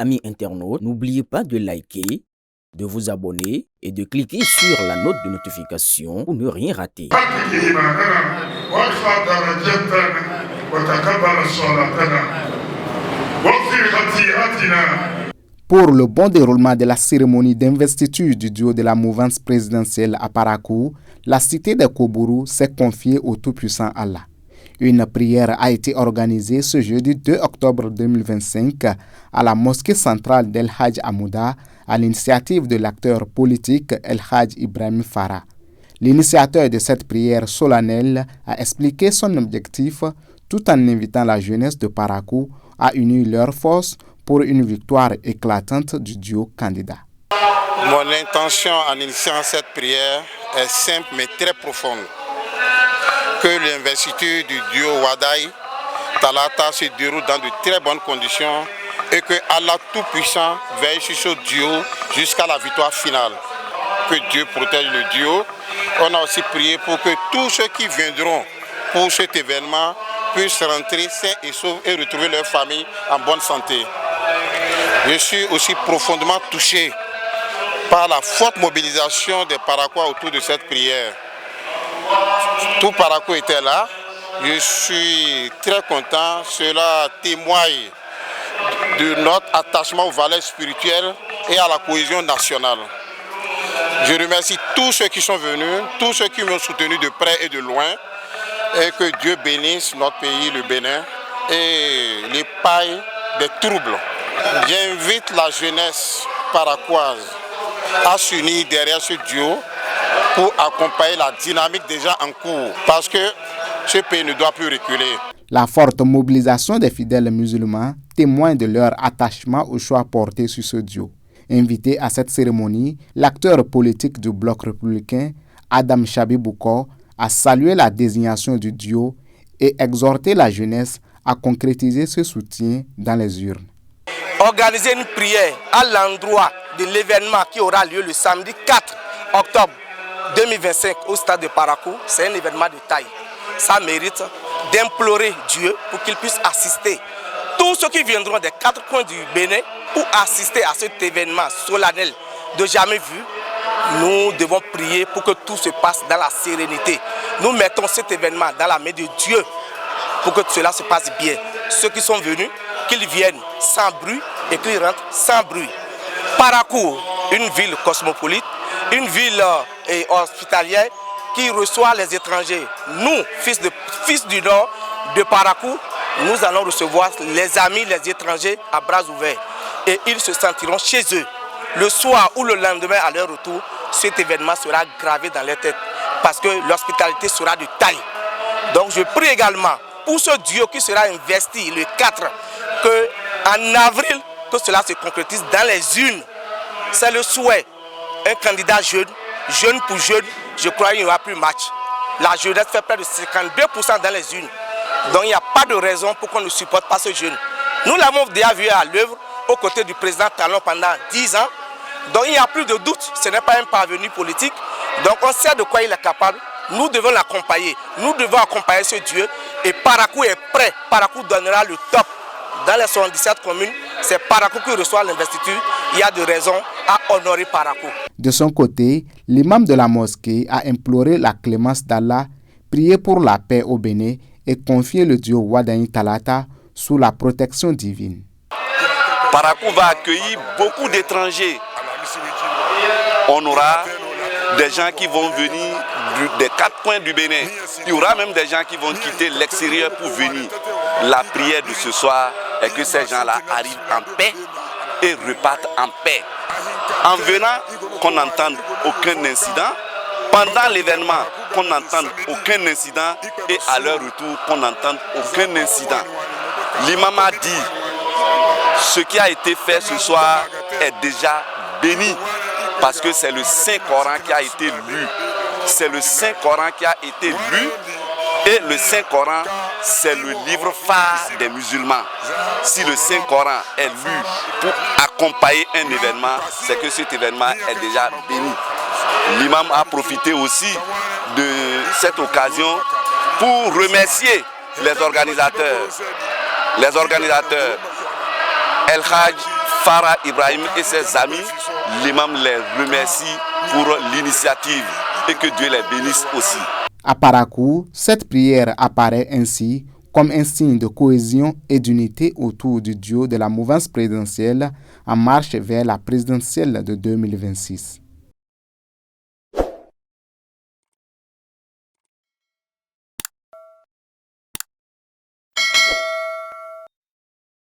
Amis internautes, n'oubliez pas de liker, de vous abonner et de cliquer sur la note de notification pour ne rien rater. Pour le bon déroulement de la cérémonie d'investiture du duo de la mouvance présidentielle à Parakou, la cité de Koubourou s'est confiée au Tout-Puissant Allah. Une prière a été organisée ce jeudi 2 octobre 2025 à la mosquée centrale d'El Hadj Amouda à l'initiative de l'acteur politique El Hadj Ibrahim Farah. L'initiateur de cette prière solennelle a expliqué son objectif tout en invitant la jeunesse de Parakou à unir leurs forces pour une victoire éclatante du duo candidat. Mon intention en initiant cette prière est simple mais très profonde. Que l'investiture du duo Wadaï Talata se déroule dans de très bonnes conditions et que Allah Tout-Puissant veille sur ce duo jusqu'à la victoire finale. Que Dieu protège le duo. On a aussi prié pour que tous ceux qui viendront pour cet événement puissent rentrer sains et saufs et retrouver leur famille en bonne santé. Je suis aussi profondément touché par la forte mobilisation des Parakois autour de cette prière. Tout Parakou était là. Je suis très content. Cela témoigne de notre attachement aux valeurs spirituelles et à la cohésion nationale. Je remercie tous ceux qui sont venus, tous ceux qui m'ont soutenu de près et de loin. Et que Dieu bénisse notre pays, le Bénin, et l'épargne des troubles. J'invite la jeunesse paraquoise à s'unir derrière ce duo pour accompagner la dynamique déjà en cours, parce que ce pays ne doit plus reculer. La forte mobilisation des fidèles musulmans témoigne de leur attachement au choix porté sur ce duo. Invité à cette cérémonie, l'acteur politique du bloc républicain, Adam Chabi-Bouko, a salué la désignation du duo et exhorté la jeunesse à concrétiser ce soutien dans les urnes. Organiser une prière à l'endroit de l'événement qui aura lieu le samedi 4 octobre 2025 au stade de Parakou, c'est un événement de taille. Ça mérite d'implorer Dieu pour qu'il puisse assister tous ceux qui viendront des quatre coins du Bénin pour assister à cet événement solennel de jamais vu. Nous devons prier pour que tout se passe dans la sérénité. Nous mettons cet événement dans la main de Dieu pour que cela se passe bien. Ceux qui sont venus, qu'ils viennent sans bruit et qu'ils rentrent sans bruit. Parakou, une ville cosmopolite, une ville hospitalière qui reçoit les étrangers. Nous, fils du Nord de Parakou, nous allons recevoir les amis, les étrangers à bras ouverts. Et ils se sentiront chez eux. Le soir ou le lendemain à leur retour, cet événement sera gravé dans leur tête parce que l'hospitalité sera de taille. Donc je prie également pour ce duo qui sera investi le 4, qu'en avril, que cela se concrétise dans les urnes. C'est le souhait. Un candidat jeune, jeune pour jeune, je crois qu'il n'y aura plus match. La jeunesse fait près de 52% dans les urnes. Donc il n'y a pas de raison pour qu'on ne supporte pas ce jeune. Nous l'avons déjà vu à l'œuvre aux côtés du président Talon pendant 10 ans. Donc il n'y a plus de doute, ce n'est pas un parvenu politique. Donc on sait de quoi il est capable. Nous devons l'accompagner. Nous devons accompagner ce Dieu. Et Parakou est prêt. Parakou donnera le top. Dans les 77 communes, c'est Parakou qui reçoit l'investiture. Il y a de raisons à honorer Parakou. De son côté, l'imam de la mosquée a imploré la clémence d'Allah, prié pour la paix au Bénin et confié le duo Wadaï Talata sous la protection divine. Parakou va accueillir beaucoup d'étrangers. On aura des gens qui vont venir des quatre coins du Bénin. Il y aura même des gens qui vont quitter l'extérieur pour venir. La prière de ce soir est que ces gens-là arrivent en paix et repartent en paix. En venant, qu'on n'entende aucun incident. Pendant l'événement, qu'on n'entende aucun incident. Et à leur retour, qu'on n'entende aucun incident. L'imam a dit, ce qui a été fait ce soir est déjà béni. Parce que c'est le Saint-Coran qui a été lu. C'est le Saint-Coran qui a été lu. Et le Saint-Coran, c'est le livre phare des musulmans. Si le Saint-Coran est lu pour accompagner un événement, c'est que cet événement est déjà béni. L'imam a profité aussi de cette occasion pour remercier les organisateurs. El Hadj Farah Ibrahim et ses amis, l'imam les remercie pour l'initiative et que Dieu les bénisse aussi. À Parakou, cette prière apparaît ainsi comme un signe de cohésion et d'unité autour du duo de la mouvance présidentielle en marche vers la présidentielle de 2026.